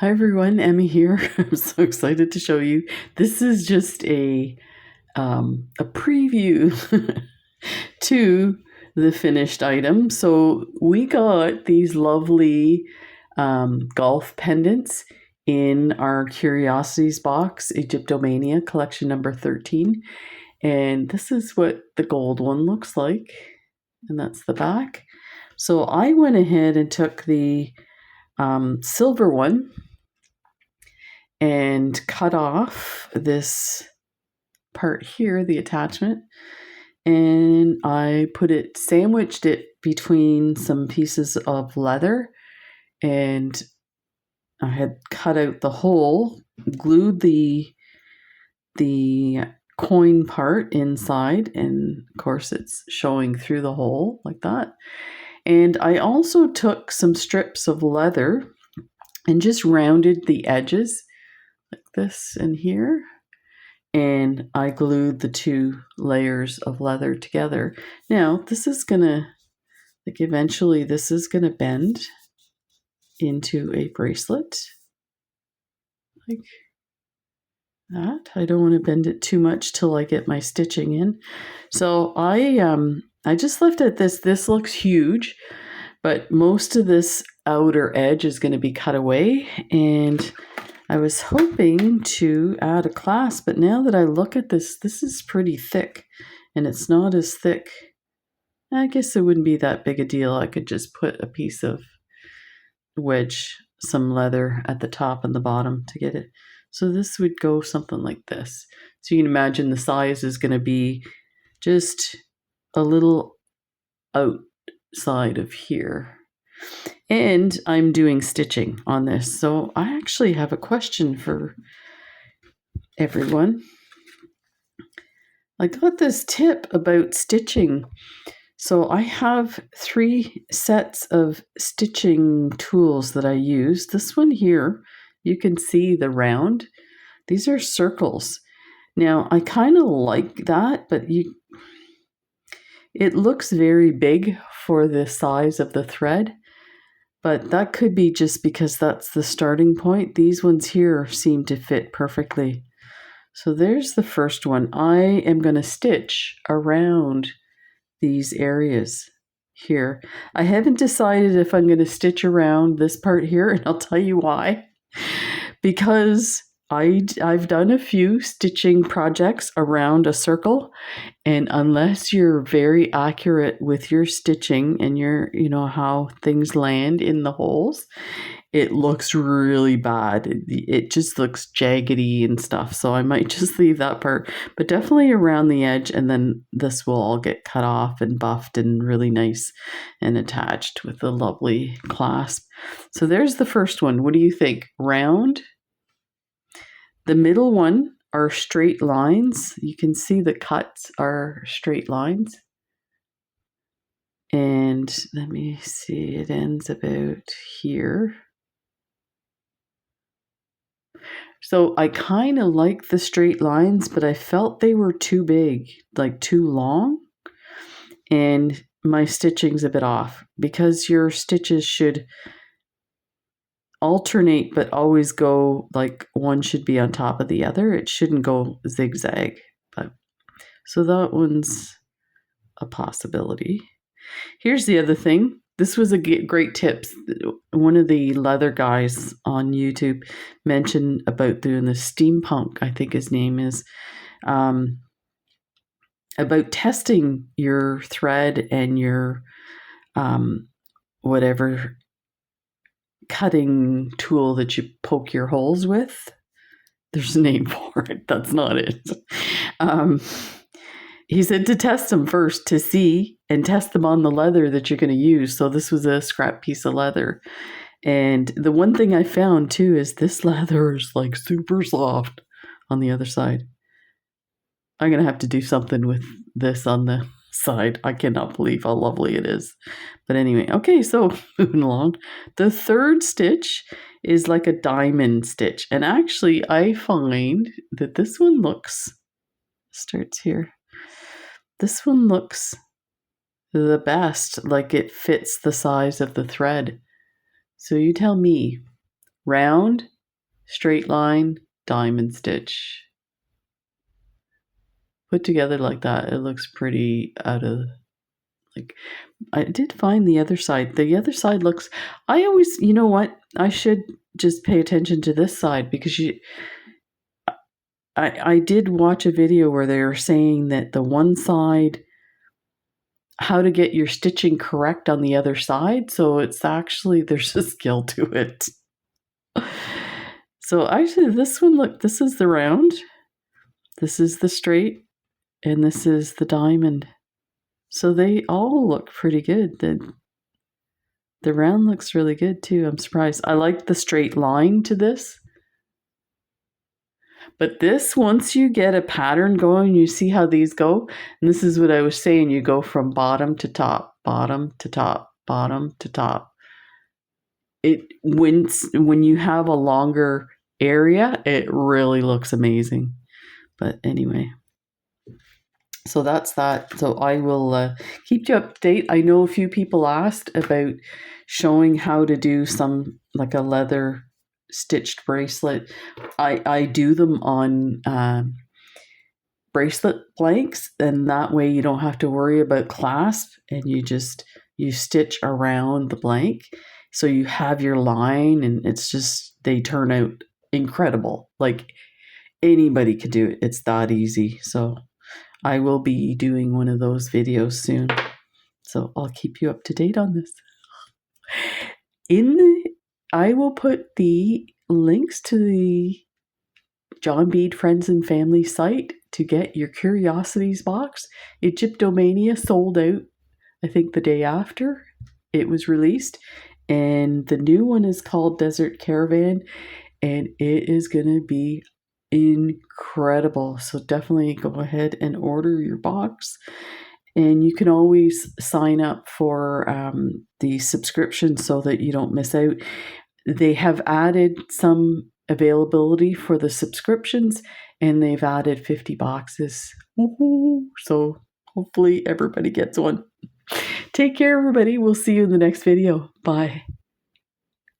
Hi everyone, Emmy here. I'm so excited to show you. This is just a preview to the finished item. So we got these lovely golf pendants in our Curiosities box, Egyptomania collection number 13. And this is what the gold one looks like. And that's the back. So I went ahead and took the silver one and cut off this part here, the attachment, and I sandwiched it between some pieces of leather, and I had cut out the hole, glued the coin part inside, and of course it's showing through the hole like that. And I also took some strips of leather and just rounded the edges like this in here, and I glued the two layers of leather together. Now this is gonna, like, eventually this is gonna bend into a bracelet like that. I don't want to bend it too much till I get my stitching in. So I just left it this looks huge, but most of this outer edge is going to be cut away, and I was hoping to add a clasp, but now that I look at this, this is pretty thick, and it's not as thick. I guess it wouldn't be that big a deal. I could just put a piece of wedge, some leather at the top and the bottom to get it. So this would go something like this. So you can imagine the size is going to be just a little outside of here. And I'm doing stitching on this. So I actually have a question for everyone. I got this tip about stitching. So I have 3 sets of stitching tools that I use. This one here, you can see the round. These are circles. Now I kind of like that, but it looks very big for the size of the thread. But that could be just because that's the starting point. These ones here seem to fit perfectly. So there's the first one. I am going to stitch around these areas here. I haven't decided if I'm going to stitch around this part here, and I'll tell you why. Because I've done a few stitching projects around a circle, and unless you're very accurate with your stitching and you know how things land in the holes, it looks really bad. It just looks jaggedy and stuff. So I might just leave that part, but definitely around the edge, and then this will all get cut off and buffed and really nice and attached with a lovely clasp. So there's the first one. What do you think? Round? The middle one are straight lines. You can see the cuts are straight lines. And let me see, it ends about here. So I kind of like the straight lines, but I felt they were too big, like too long. And my stitching's a bit off, because your stitches should alternate but always go, like, one should be on top of the other. It shouldn't go zigzag. But so that one's a possibility. Here's the other thing. This was a great tip. One of the leather guys on YouTube mentioned about doing the steampunk, I think his name is, about testing your thread and your whatever cutting tool that you poke your holes with. There's a name for it. That's not it. He said to test them first, to see and test them on the leather that you're going to use. So this was a scrap piece of leather. And the one thing I found too is this leather is like super soft on the other side. I'm going to have to do something with this on the side. I cannot believe how lovely it is. But anyway, okay, so moving along. The third stitch is like a diamond stitch. And actually, I find that this one starts here. This one looks the best, like it fits the size of the thread. So you tell me, round, straight line, diamond stitch. Put together like that, it looks pretty out of, like, I did find the other side. The other side looks, I always, you know what? I should just pay attention to this side because I did watch a video where they were saying that the one side, how to get your stitching correct on the other side. So it's actually, there's a skill to it. So actually this one, look, this is the round, this is the straight, and this is the diamond. So they all look pretty good. The round looks really good too. I'm surprised. I like the straight line to this. But this, once you get a pattern going, you see how these go. And this is what I was saying. You go from bottom to top, bottom to top, bottom to top. When you have a longer area, it really looks amazing. But anyway, so that's that. So I will keep you up to date. I know a few people asked about showing how to do some, like a leather stitched bracelet. I do them on bracelet blanks, and that way you don't have to worry about clasp, and you stitch around the blank, so you have your line, and it's just, they turn out incredible. Like, anybody could do it. It's that easy. So I will be doing one of those videos soon, so I'll keep you up to date on this. I will put the links to the John Bead Friends and Family site to get your Curiosities box. Egyptomania sold out, I think, the day after it was released. And the new one is called Desert Caravan, and it is going to be incredible. So definitely go ahead and order your box. And you can always sign up for the subscription so that you don't miss out. They have added some availability for the subscriptions, and they've added 50 boxes. Woo-hoo. So hopefully everybody gets one. Take care, everybody. We'll see you in the next video. Bye.